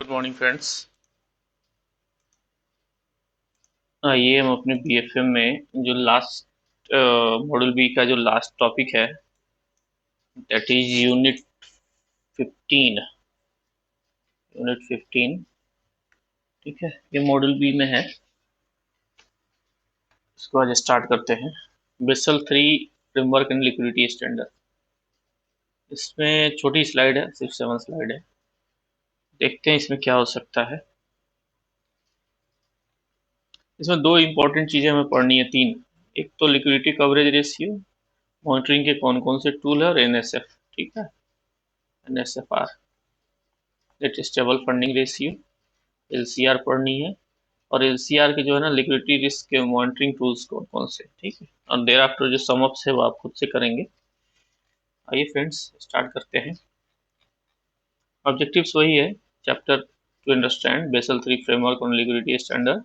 Good morning friends. ये हम अपने बीएफएम में जो लास्ट मॉड्यूल बी का जो लास्ट टॉपिक है दैट इज यूनिट 15। ठीक है, ये मॉड्यूल बी में है। इसको आज स्टार्ट करते हैं। Basel 3 framework and liquidity standard. इसमें छोटी स्लाइड है, सिर्फ 7 स्लाइड है। देखते हैं इसमें क्या हो सकता है। इसमें दो इंपॉर्टेंट चीजें हमें पढ़नी है, तीन। एक तो लिक्विडिटी कवरेज रेशियो, मॉनिटरिंग के कौन कौन से टूल है, और एनएसएफ। ठीक है, NSFR net stable funding ratio, LCR पढ़नी है। और एलसीआर के जो है ना लिक्विडिटी रिस्क के मॉनिटरिंग टूल्स कौन कौन से। ठीक है, और देर आफ्टर जो सम अप्स है वो आप खुद से करेंगे। आइए फ्रेंड्स स्टार्ट करते हैं। ऑब्जेक्टिव्स वही है, chapter to understand Basel 3 framework on liquidity standard,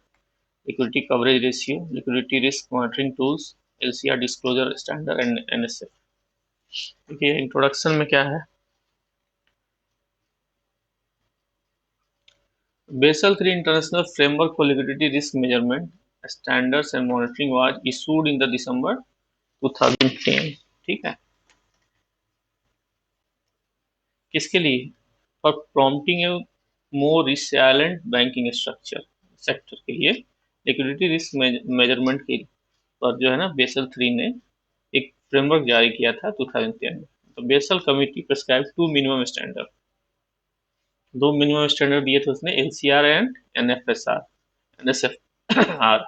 liquidity coverage ratio, liquidity risk monitoring tools, LCR disclosure standard and NSF. देखिए इंट्रोडक्शन में क्या है। Basel 3 International Framework for Liquidity Risk Measurement, Standards and Monitoring was issued in the December 2010। ठीक है, किसके लिए? For prompting A more resilient banking structure sector के लिए लिक्विडिटी रिस्क मेजरमेंट के पर जो है ना बेसल 3 ने एक फ्रेमवर्क जारी किया था 2010 में। तो Basel committee prescribe 2 minimum standard, 2 minimum standard दिए थे उसने, एलसीआर एंड एनएसएफआर,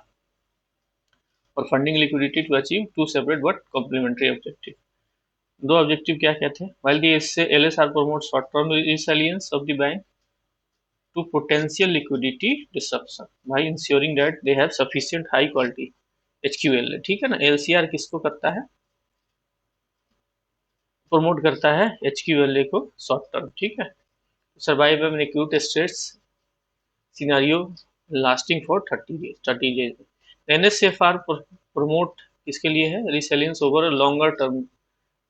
और funding liquidity to achieve 2 separate but complementary objective. दो ऑब्जेक्टिव क्या क्या थे? While the LSR promote short term resilience of the bank to potential liquidity disruption by ensuring that they have sufficient high quality HQLA। ठीक है ना, LCR किसको करता है? प्रमोट करता है HQLA को, शॉर्ट टर्म। ठीक है, survive an acute stress scenario lasting for 30 days. NSFR promote किसके लिए है? Resilience over longer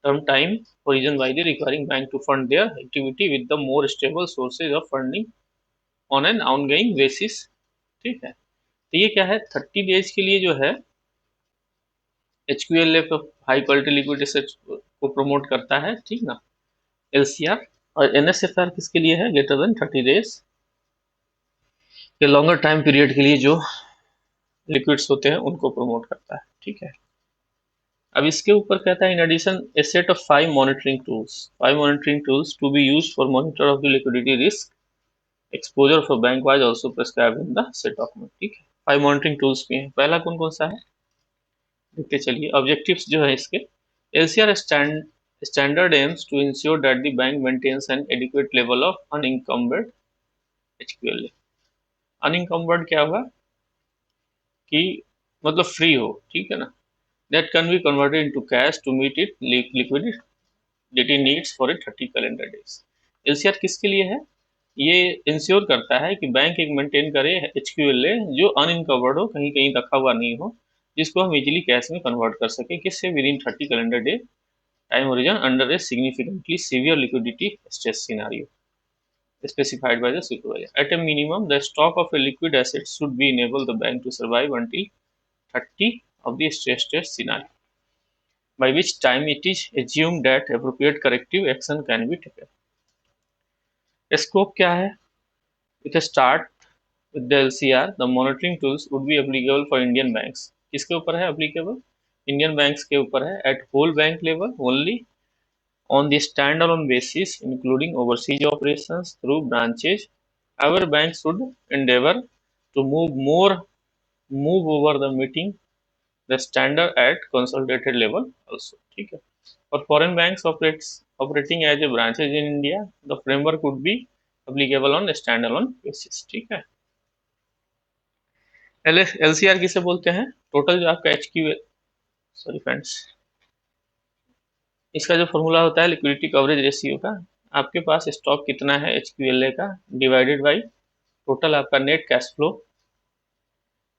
term time horizon by the requiring bank to fund their activity with the more stable sources of funding on an ongoing basis। ठीक है, तो ये क्या है? 30 days के लिए जो है HQLA को, हाई क्वालिटी लिक्विडिटी को प्रमोट करता है। ठीक ना, LCR। और NSFR किसके लिए है? ग्रेटर देन 30 डेज के लॉन्गर टाइम पीरियड के लिए जो लिक्विड्स होते हैं उनको प्रमोट करता है। ठीक है, अब इसके ऊपर कहता है in addition a set of 5 monitoring tools to be used for monitor of the liquidity risk exposure for bank wise also prescribed in the set document. ठीक है, 5 मॉनिटरिंग टूल्स भी हैं। पहला कौन कौन सा है देखते चलिए। ऑब्जेक्टिव्स जो है इसके, LCR standard aims to ensure that the bank maintains an adequate level of unencumbered HQLA। unencumbered क्या हुआ कि मतलब फ्री हो। ठीक है ना, that can be converted into cash to meet it liquidity needs for a 30 calendar days. LCR किसके लिए है? ये इंश्योर करता है कि बैंक एक मेंटेन करे HQLA जो अनइनकवर्ड हो, कहीं कहीं रखा हुआ नहीं हो, जिसको हम इजीली कैश में कन्वर्ट कर सके। किससे? With in 30 calendar day time horizon under A significantly severe liquidity stress scenario specified by the supervisor। At a minimum, the stock of a liquid asset should be enable the bank to survive until 30 of the stress test scenario, by which time it is assumed that appropriate corrective action can be taken। Scope क्या है? With a start with the LCR, the monitoring tools would be applicable for Indian banks। किसके ऊपर है applicable? Indian banks के ऊपर है। At whole bank level only, on the standalone basis, including overseas operations through branches, our bank should endeavor to move over the meeting the standard at consolidated level also। ठीक है, for foreign banks operating as a branches in India, the framework would be applicable on a standalone basis। ठीक है, LCR किसे बोलते हैं? Total जो आपका HQ, sorry friends, इसका जो फॉर्मूला होता है लिक्विडिटी कवरेज रेशियो का, आपके पास स्टॉक कितना है HQLA का डिवाइडेड बाय टोटल आपका net cash flow.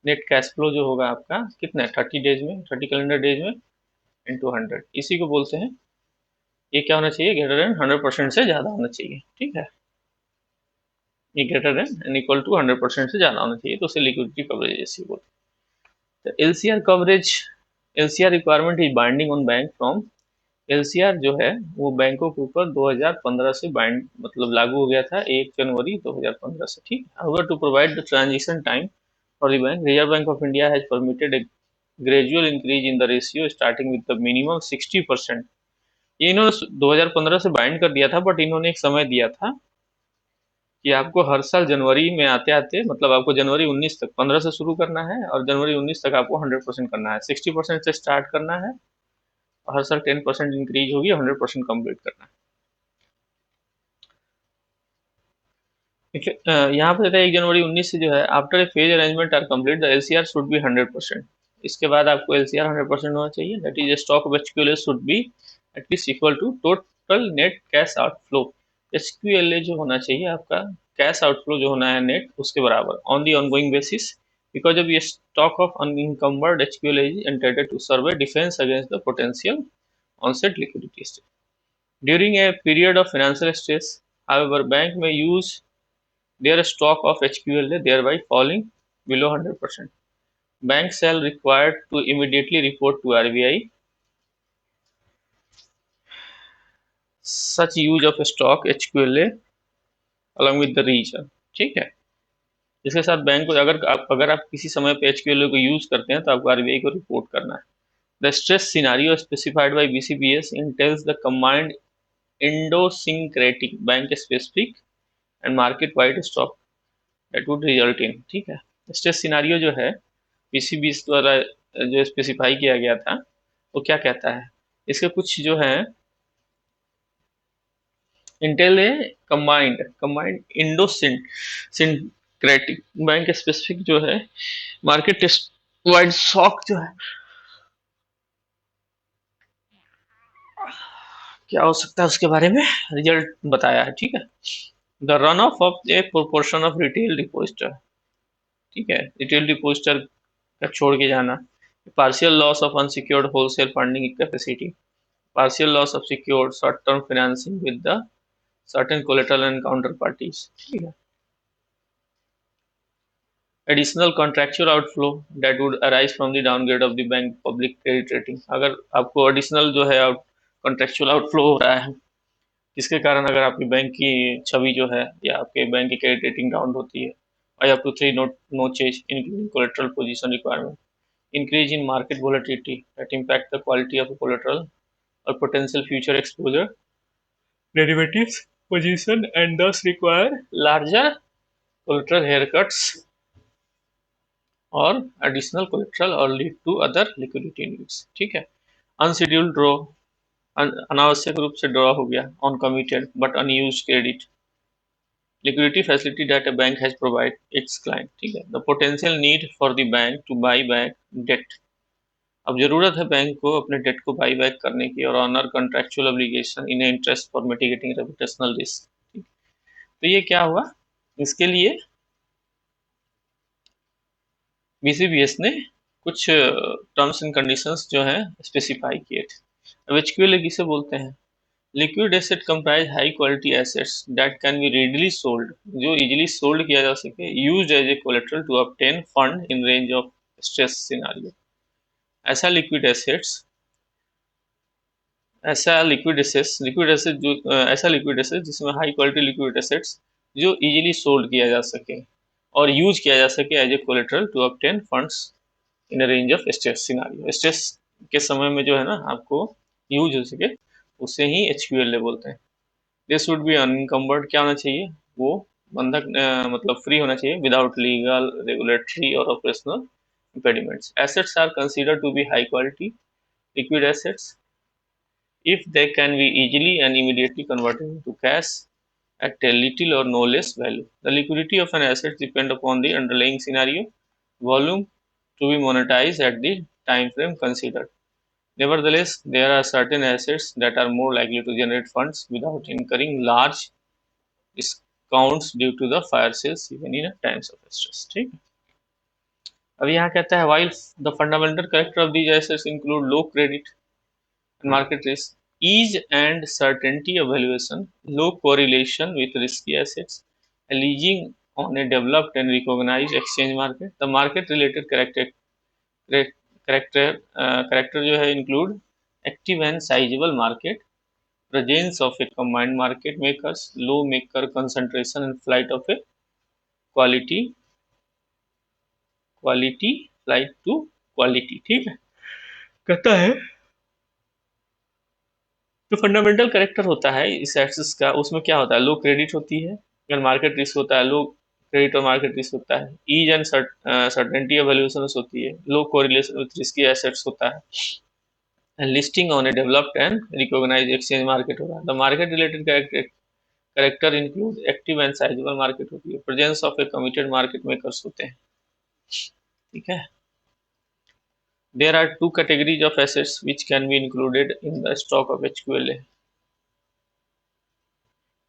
Net cash flow जो होगा आपका कितना है 30 डेज में, 30 कैलेंडर डेज में, इंटू 100। इसी को बोलते हैं, ये क्या होना चाहिए? ग्रेटर देन 100% से ज़्यादा होना चाहिए। ठीक है, ये greater than and equal to 100% से ज़्यादा होना चाहिए, तो उसे लिक्विडिटी कवरेज रेशियो बोलते हैं। LCR coverage, LCR requirement is binding on bank from, LCR जो है वो बैंकों के ऊपर 2015 से बाइंड मतलब लागू हो गया था 1 जनवरी 2015 से, ठीक है। However to provide the transition time for the bank, Reserve Bank of India has permitted a gradual increase in the ratio starting with the minimum 60%। ये इन्होंने 2015 से बाइंड कर दिया था, बट इन्होंने एक समय दिया था कि आपको हर साल जनवरी में आते आते, मतलब आपको जनवरी 19 तक, 15 से शुरू करना है और जनवरी 19 तक आपको 100% करना है। 60% से स्टार्ट करना है, हर साल 10% इंक्रीज होगी, 100% कंप्लीट करना है। यहाँ पे देता है 1 जनवरी 19 से जो है, after a phase arrangement are complete the LCR should be 100%। इसके बाद आपको एलसीआर 100% होना चाहिए, that is stock of HQLA should be at least equal to total net cash outflow. HQLA जो होना चाहिए आपका कैश आउटफ्लो जो होना है नेट, उसके बराबर on the ongoing basis, because of ये stock of unencumbered HQLA is intended to serve a defence against the potential onset liquidity stress during a period of financial stress. However, bank may use their stock of HQLA, thereby falling below 100%. Banks shall required to immediately report to RBI such use of stock HQLA along with the reason, ठीक है। इसके साथ bank को अगर आप किसी समय पे HQLA को यूज करते हैं तो आपको RBI को रिपोर्ट करना है। The stress scenario specified by BCBS entails the combined idiosyncratic bank specific and market wide stock that would result in, ठीक है। स्ट्रेस सिनारियो जो है पीसीबी द्वारा जो स्पेसिफाई किया गया था, वो क्या कहता है, इसके कुछ जो है इंटेल है combined Indo syncretic bank specific जो है मार्केट वाइड शॉक जो है, क्या हो सकता है उसके बारे में रिजल्ट बताया है, ठीक है। The run of A proportion of retail depositor, ठीक है, रिटेल डिपोजिटर का छोड़ के जाना, partial loss of unsecured wholesale funding capacity, partial loss of secured short-term financing with the certain collateral and counterparties, ठीक है। Additional contractual outflow that would arise from the downgrade of the bank public credit rating, अगर आपको additional जो है contractual outflow हो रहा है, जिसके कारण अगर आपकी बैंक की छवि जो है या आपके बैंक की क्रेडिट रेटिंग डाउन होती है, I have two three no change including collateral position requirement, increase in market volatility that impact the quality of a collateral or potential future exposure derivatives position and thus require larger collateral haircuts or additional collateral or lead to other liquidity needs, ठीक है। Unscheduled draw, अनावश्यक रूप से draw हो गया on committed but unused credit, liquidity facility that a bank has provided its client, ठीक है। the potential need for the bank to buy back debt, अब जरूरत है बैंक को अपने डेट को बाई बैक करने की और honour contractual obligation in interest for mitigating reputational risk. तो ये क्या हुआ, इसके लिए बीसीबीएस ने कुछ टर्म्स एंड कंडीशंस जो हैं स्पेसिफाई किए थे। अब एचक्यूएलए किसे बोलते हैं, liquid asset comprise high quality assets that can be readily sold, जो इजीली सोल्ड किया जा सके, used as a collateral to obtain fund in range of stress scenario. ऐसा लिक्विड एसेट्स ऐसा लिक्विड एसेट जिसमें हाई क्वालिटी लिक्विड एसेट्स जो easily sold किया जा सके और यूज किया जा सके as a collateral to obtain funds in range of stress scenario. Stress के समय में जो है ना आपको यूज हो सके, उसे ही एचक्यूएलए बोलते हैं। दिस वुड बी अनकम्बर्ड, क्या होना चाहिए, वो बंधक मतलब फ्री होना चाहिए, विदाउट लीगल रेगुलेटरी और operational impediments. Assets are considered to be high quality liquid assets if they can be easily and immediately converted into cash at a little or no less value. The liquidity of an asset depends upon the underlying scenario, volume to be monetized at the time frame considered. Nevertheless, there are certain assets that are more likely to generate funds without incurring large discounts due to the fire sales even in times of stress, ठीक है। अब यहाँ कहता है while the fundamental character of these assets include low credit and market risk, ease and certainty of valuation, low correlation with risky assets, leasing on a developed and recognized exchange market. The market related character जो है include active and sizable market, presence of a combined market makers, low maker concentration and flight of a quality flight to quality. ठीक है, कहता है जो fundamental character होता है इस एसेट्स का, उसमें क्या होता है, लो क्रेडिट होती है, अगर मार्केट रिस्क होता है, लो क्रेडिट और मार्केट रिस्क होता है, ease and certainty of valuation होती है, low correlation with risky assets होता है, listing on a developed and recognised exchange market होता है। The market related character include active and sizeable market होती है, presence of a committed market makers होते हैं। ठीक है, there are two categories of assets which can be included in the stock of HQLA.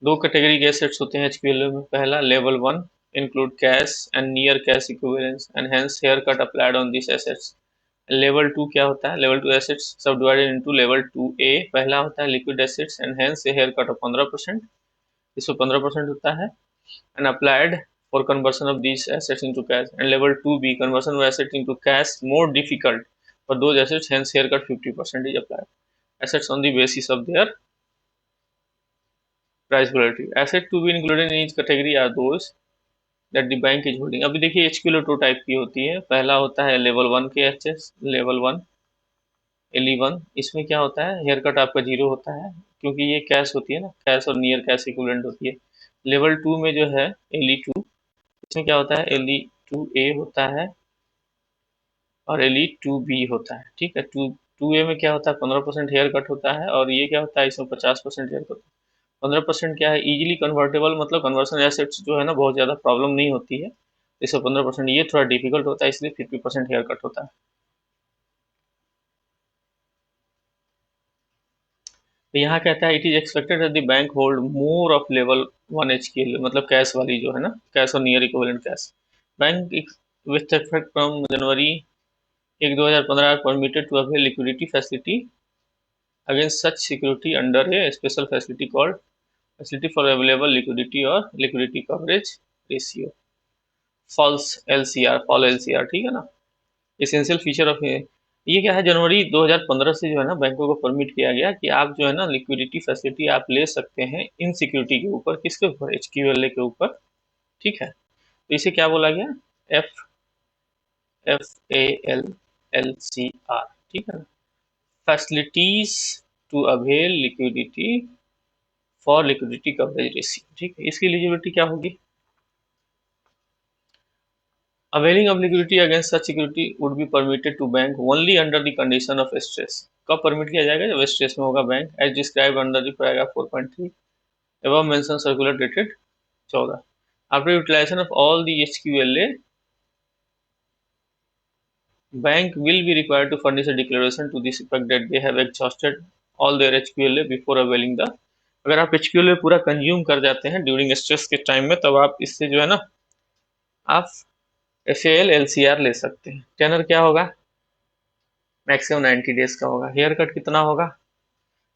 दो category के assets होते हैं HQLA में। पहला level 1 include cash and near cash equivalence and hence haircut applied on this assets. Level 2 क्या होता है, level 2 assets subdivided into level 2A। पहला होता है liquid assets and hence haircut of 15%, इसमें 15% होता है, and applied for conversion of this assets into cash. And level 2B conversion of assets into cash more difficult for those assets, hence haircut 50% is applied. Assets on the basis of their price volatility. Asset to be included in each category are those that the bank is holding. अभी देखिए HQLA 2 type की होती है। पहला होता है level 1 के assets, level 1 LE1। इसमें क्या होता है, हेयर कट आपका 0 होता है क्योंकि ये कैश होती है ना, कैश और नियर कैश इक्विवेलेंट होती है। लेवल 2 में जो है LE2, इसमें क्या होता है, LE2A होता है और LE2B होता है। ठीक है, 2A में क्या होता है, 15% हेयर कट होता है, और ये क्या होता है, इसमें 50% हेयर कट। 15% क्या है, इजीली कन्वर्टेबल, मतलब कन्वर्सन एसेट्स जो है ना बहुत ज़्यादा प्रॉब्लम नहीं होती है। इसमें 15%, ये थोड़ा डिफिकल्ट होता है, इसलिए 50% हेयर कट होता है। तो यहाँ कहता है it is expected that the bank hold more of level 1 HQLA, मतलब कैश वाली जो है ना, कैश और near equivalent cash. Bank with effect from January 1, 2015 permitted to avail liquidity facility against such security under a special facility called facility for available liquidity or liquidity coverage ratio, falls LCR, fall LCR। ठीक है ना, essential feature of ये क्या है, जनवरी 2015 से जो है ना बैंकों को परमिट किया गया कि आप जो है ना लिक्विडिटी फैसिलिटी आप ले सकते हैं इन सिक्योरिटी के ऊपर, किसके ऊपर, HQLA के ऊपर। ठीक है, तो इसे क्या बोला गया, FALLCR। ठीक है ना, facilities to avail liquidity for liquidity coverage ratio. ठीक है, इसकी एलिजिबिलिटी क्या होगी, availing of liquidity against such security would be permitted to bank only under the condition of stress. कब परमिट किया जाएगा, जब स्ट्रेस में होगा bank, as describe under the paragraph 4.3 above mentioned circular dated 14। After utilisation of all the HQLA, bank will be required to furnish a declaration to this effect that they have exhausted all their HQLA before availing the। अगर आप HQLA पूरा consume कर जाते हैं during stress के time में, तब आप इससे जो है ना आप FALLCR ले सकते हैं। टेनर क्या होगा, मैक्सिमम 90 डेज का होगा। हेयर कट कितना होगा,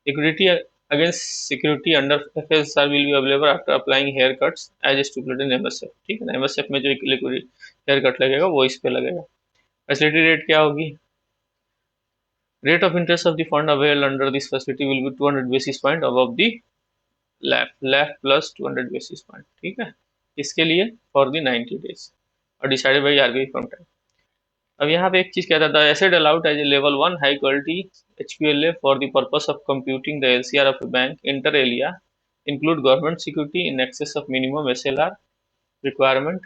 liquidity against security under FALCR will be available after applying haircuts as stipulated in MSF। ठीक है ना, MSF में जो लिक्विडिटी हेयर कट लगेगा वो इस पे लगेगा। फैसिलिटी रेट क्या होगी, rate of interest of the fund avail under this facility will be 200 basis point above the lap plus 200 basis point. ठीक है, इसके लिए फॉर द 90 डेज और decided by RBI from time. अब यहाँ पे एक चीज कहता था, asset allowed as a level 1 high quality HQLA for the purpose of computing the LCR of a bank inter alia include government security in excess of minimum SLR requirement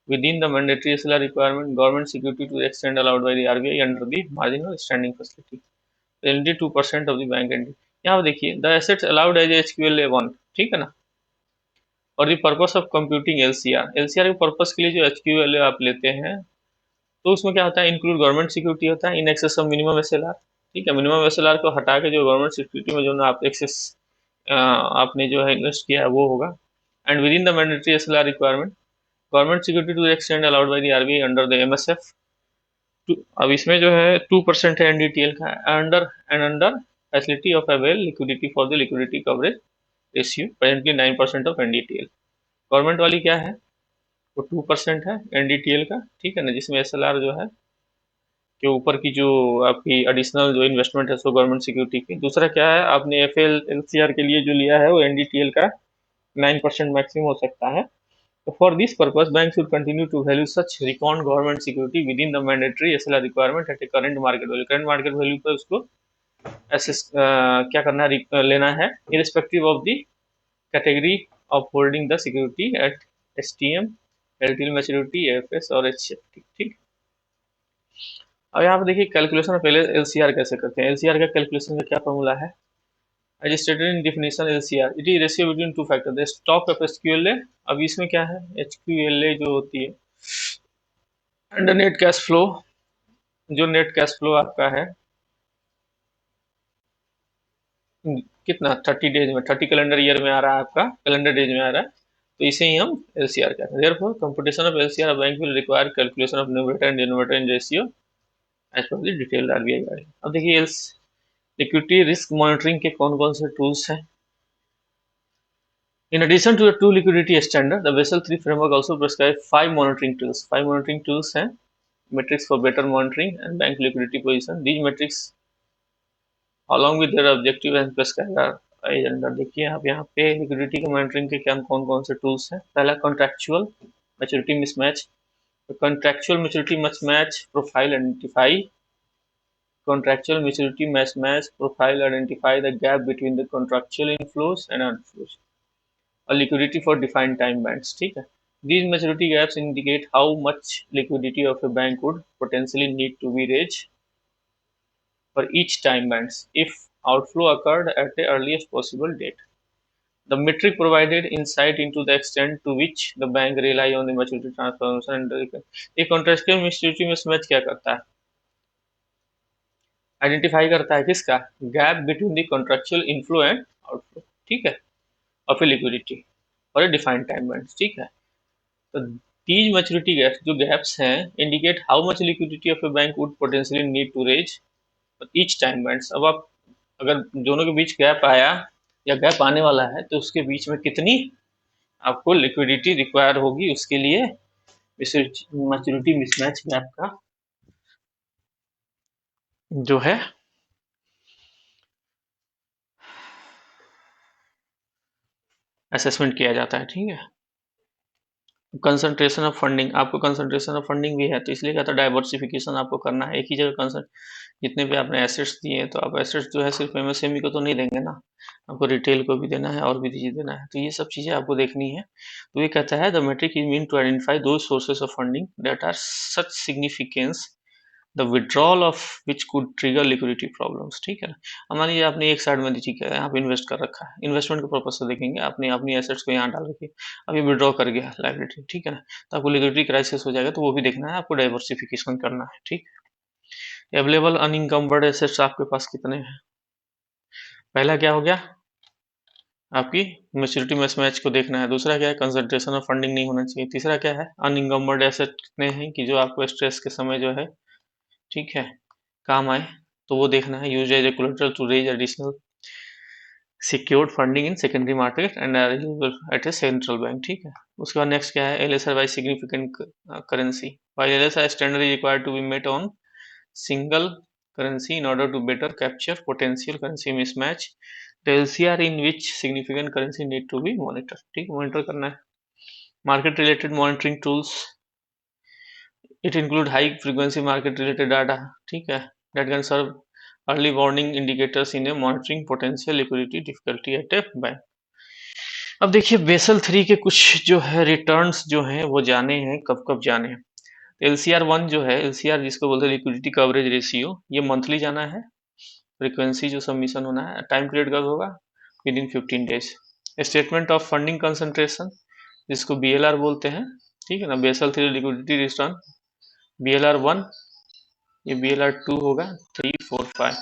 within the mandatory SLR requirement, government security to the extent allowed by the RBI under the marginal standing facility, 22% of the bank entity। यहाँ देखिए the assets allowed as HQLA 1, ठीक है ना, और the purpose of computing LCR, LCR के purpose के लिए जो HQLA आप लेते हैं तो उसमें क्या होता है, इंक्लूड गवर्नमेंट सिक्योरिटी होता है in excess of minimum SLR। ठीक है, मिनिमम SLR को हटा के जो गवर्नमेंट सिक्योरिटी में जो ना आप एक्सेस आपने जो है इन्वेस्ट किया है वो होगा, and within the mandatory SLR requirement government security to extend allowed by the RBI under the MSF। अब इसमें जो है 2% है NDTL का, under facility of avail liquidity for the liquidity coverage ratio presently 9% of NDTL। Government वाली क्या है, वो 2% है एनडीटीएल का, ठीक है ना, जिसमें एसएलआर जो है के ऊपर की जो आपकी एडिशनल जो इन्वेस्टमेंट है सो गवर्नमेंट सिक्योरिटी की। दूसरा क्या है, आपने एफएल एलसीआर के लिए जो लिया है वो एनडीटीएल का 9% मैक्सिमम हो सकता है। तो for this purpose bank should continue to value such record government security within the mandatory SLR requirement at a current market value. Current market value पर उसको क्या करना है, लेना है, irrespective of the category of holding the security at STM, LTL maturity, FS और HFT, ठीक। अब यहाँ पे देखिए कैलकुलेशन ऑफ एलसीआर कैसे करते हैं। एलसीआर का कैलकुलेशन का क्या फॉर्मूला है, as stated in definition LCR it is ratio between two factor the stock of SQLA. अब इसमें क्या है, एचक्यूएलए जो होती है एंड नेट कैश फ्लो, जो नेट कैश फ्लो आपका है कितना 30 डेज में, 30 कैलेंडर ईयर में आ रहा है, आपका कैलेंडर डेज में आ रहा है, तो इसे ही हम एलसीआर कहते हैं। Therefore computation of LCR bank will require calculation of numerator and denominator in ratio as per the detailed RBI guideline. अब देखिए लिक्विडिटी रिस्क मॉनिटरिंग के कौन कौन से टूल्स हैं। In addition to the two liquidity standard, the Basel III framework also prescribes 5 monitoring tools. 5 monitoring tools हैं metrics for better monitoring and bank liquidity position. These metrics along with their objective and prescribed are under। देखिए आप यहाँ पे liquidity के monitoring के क्या कौन कौन से टूल्स हैं। पहला contractual maturity mismatch, contractual maturity mismatch profile identify, contractual maturity mismatch profile identify the gap between the contractual inflows and outflows, or liquidity for defined time bands, ठीक है। These maturity gaps indicate how much liquidity of a bank would potentially need to be raised for each time bands if outflow occurred at the earliest possible date. The metric provided insight into the extent to which the bank rely on the maturity transformation and एक contractual maturity mismatch क्या करता है, identify करता है किसका, gap between the contractual inflow and outflow, ठीक है, of A liquidity और ए डिफाइंड टाइम बैंड, ठीक है। तो these maturity gaps जो गैप्स हैं indicate how much liquidity of a bank would potentially need to raise each time bands. अब आप अगर दोनों के बीच गैप आया या गैप आने वाला है तो उसके बीच में कितनी आपको लिक्विडिटी रिक्वायर होगी, उसके लिए मैच्योरिटी मिसमैच गैप का जो है असेसमेंट किया जाता है, ठीक है। कंसंट्रेशन ऑफ फंडिंग, आपको कंसंट्रेशन ऑफ फंडिंग भी है तो इसलिए कहता है डाइवर्सिफिकेशन आपको करना है। एक ही जगह कंसंट जितने भी आपने एसेट्स दिए हैं तो आप एसेट्स जो है सिर्फ एमएसएमई को तो नहीं देंगे ना, आपको रिटेल को भी देना है और भी चीज़ देना है, तो ये सब चीज़ें आपको देखनी है। तो ये कहता है the metric is mean to identify those sources of funding that are such significance the withdrawal of which could trigger liquidity problems, ठीक है ना। अब मान लीजिए आपने एक साइड में ठीक है यहाँ पे इन्वेस्ट कर रखा है, इन्वेस्टमेंट के पर्पज से देखेंगे, आपने अपनी एसेट्स को यहाँ डाल रखी, अभी विड्रॉ कर गया लाइबिलिटी, ठीक है ना, तो आपको लिक्विडिटी क्राइसिस हो जाएगा, तो वो भी देखना है, आपको डाइवर्सिफिकेशन करना है, ठीक। अवेलेबल अनइंकम्बर्ड एसेट्स आपके पास कितने हैं, पहला क्या हो गया आपकी मैच्योरिटी मिसमैच को देखना है, दूसरा क्या है कंसंट्रेशन ऑफ फंडिंग नहीं होना चाहिए, तीसरा क्या है अनइंकम्बर्ड एसेट कितने हैं कि जो आपको स्ट्रेस के समय जो है ठीक है काम आए, तो वो देखना है। Use as a collateral to raise additional secured funding in secondary market and at a central bank, ठीक है। उसके बाद नेक्स्ट क्या है LSR by significant currency, while LSR standard is required to be met on single currency in order to better capture potential currency mismatch, the LCR in which significant currency need to be monitored, ठीक monitor करना है। Market related monitoring tools, it include high frequency market related data, ठीक है, that can serve early warning indicators in a monitoring potential liquidity difficulty at a bank. अब देखिए basal 3 के कुछ जो है रिटर्न्स जो हैं वो जाने हैं, कब कब जाने हैं। LCR1 जो है, LCR जिसको बोलते हैं लिक्विडिटी कवरेज रेशियो, ये मंथली जाना है, फ्रीक्वेंसी जो सबमिशन होना है, टाइम पीरियड कब होगा with in 15 days. Statement of funding concentration जिसको BLR बोलते हैं, ठीक है ना, बेसल 3 लिक्विडिटी रिटर्न BLR1, ये BLR2 होगा 3, 4, 5।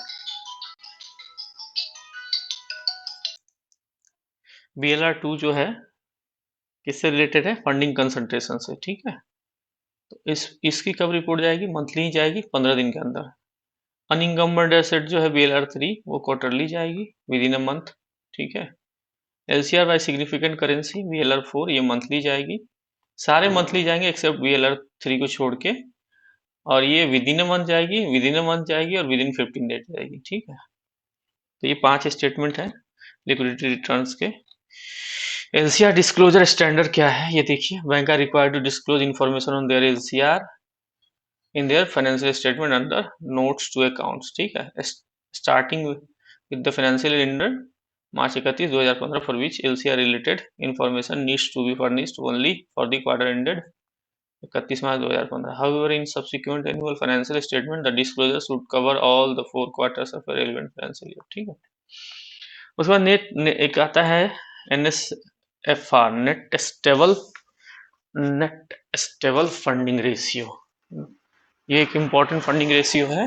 BLR2 जो है किससे रिलेटेड है, फंडिंग कंसंट्रेशन से, ठीक है। तो इसकी कब रिपोर्ट जाएगी, मंथली ही जाएगी 15 दिन के अंदर। अनइंकम्बर्ड एसेट जो है BLR3 वो क्वार्टरली जाएगी विद इन अ मंथ, ठीक है। LCR bye significant currency VLR4 ये मंथली जाएगी, सारे मंथली जाएंगे एक्सेप्ट VLR3 को छोड़ के, और ये विद इन अ मंथ जाएगी, विद इन अ मंथ जाएगी और विद इन 15 डेज जाएगी। ठीक है, तो ये 5 स्टेटमेंट है लिक्विडिटी रिटर्न्स के। LCR डिस्क्लोजर स्टैंडर्ड क्या है ये देखिए, bank are required to disclose information on their LCR in their financial statement under notes to accounts। ठीक है, starting with the financial year March 31, 2015 for which LCR related information needs to be furnished only for the quarter ended 31 March 2015। However, in subsequent annual financial statement, the disclosure should cover all the 4 quarters of a relevant financial year। ठीक है, उसके बाद एक आता है NSFR, net stable funding ratio. ये एक important funding ratio है।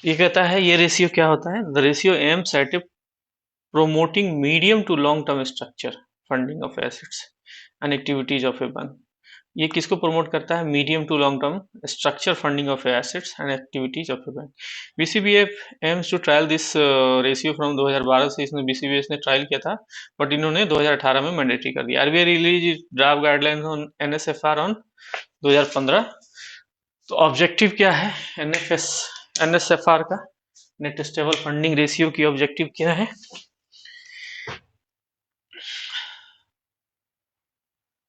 ये कहता है ये रेशियो क्या होता है, the ratio aims at A promoting medium to long term structure funding of assets and activities of a bank। ये किसको प्रमोट करता है, medium to long term structure funding of assets and activities of a bank. BCBF aims to trial this ratio from 2012 से इसने BCBS ने trial किया था, but इन्होंने 2018 में मैंडेटरी कर दिया। RBI release draft guidelines on NSFR on 2015। तो ऑब्जेक्टिव क्या है एनएसएफआर का, नेट स्टेबल फंडिंग रेशियो की ऑब्जेक्टिव क्या है,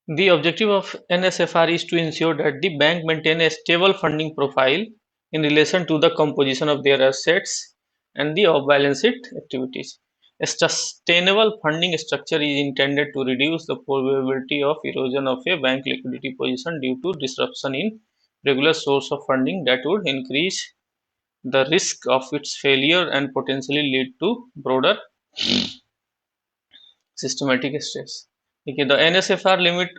the objective of NSFR is to ensure that the bank maintain a stable funding profile in relation to the composition of their assets and the off-balance sheet activities। A sustainable funding structure is intended to reduce the probability of erosion of a bank liquidity position due to disruption in regular source of funding that would increase the risk of its failure and potentially lead to broader systematic stress। ठीक है, the NSFR limit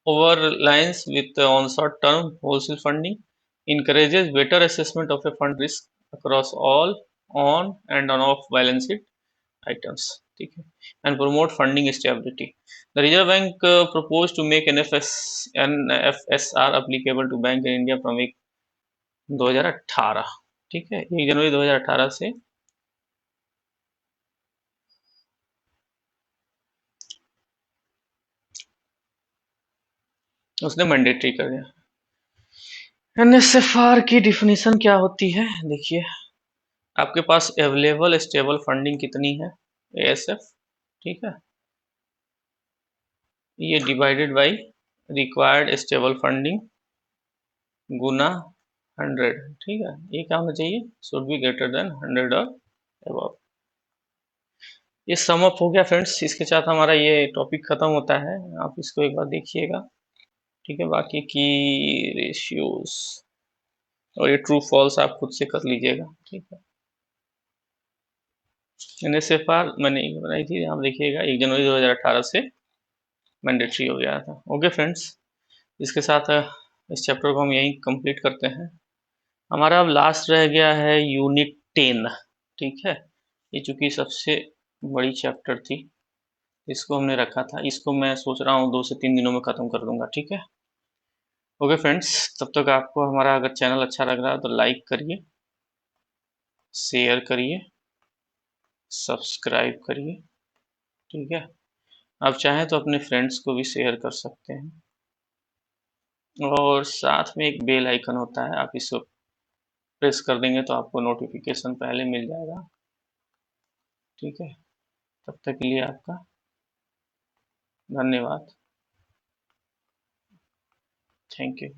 over lines with on short-term wholesale funding encourages better assessment of a fund risk across all on and on off balance sheet items। ठीक है, and promote funding stability। The Reserve Bank proposed to make NFSR applicable to bank in India from 2018। ठीक है, 1 जनवरी 2018 से उसने mandatory कर दिया। एनएसएफआर की definition क्या होती है, देखिए आपके पास अवेलेबल स्टेबल फंडिंग कितनी है एएसएफ, ठीक है, ये divided by required stable funding गुना 100। ठीक है, ये क्या होना चाहिए, शुड बी ग्रेटर देन 100 और अबव। ये सम अप हो गया फ्रेंड्स, इसके साथ हमारा ये टॉपिक खत्म होता है। आप इसको एक बार देखिएगा, ठीक है, बाकी की रेशियोज और ये ट्रू फॉल्स आप खुद से कर लीजिएगा। ठीक है, एनएसएफआर मैंने बनाई थी, आप देखिएगा 1 जनवरी 2018 से मैंडेटरी हो गया था। ओके फ्रेंड्स, इसके साथ इस चैप्टर को हम यहीं कंप्लीट करते हैं। हमारा अब लास्ट रह गया है यूनिट 10। ठीक है, ये चूंकि सबसे बड़ी चैप्टर थी, इसको हमने रखा था, इसको मैं सोच रहा हूँ 2 से 3 दिनों में खत्म कर दूंगा। ठीक है, ओके फ्रेंड्स, तब तक आपको हमारा अगर चैनल अच्छा लग रहा है तो लाइक करिए, शेयर करिए, सब्सक्राइब करिए। ठीक है, आप चाहें तो अपने फ्रेंड्स को भी शेयर कर सकते हैं, और साथ में एक बेल आइकन होता है, आप इसको प्रेस कर देंगे तो आपको नोटिफिकेशन पहले मिल जाएगा। ठीक है, तब तक के लिए आपका धन्यवाद, थैंक यू।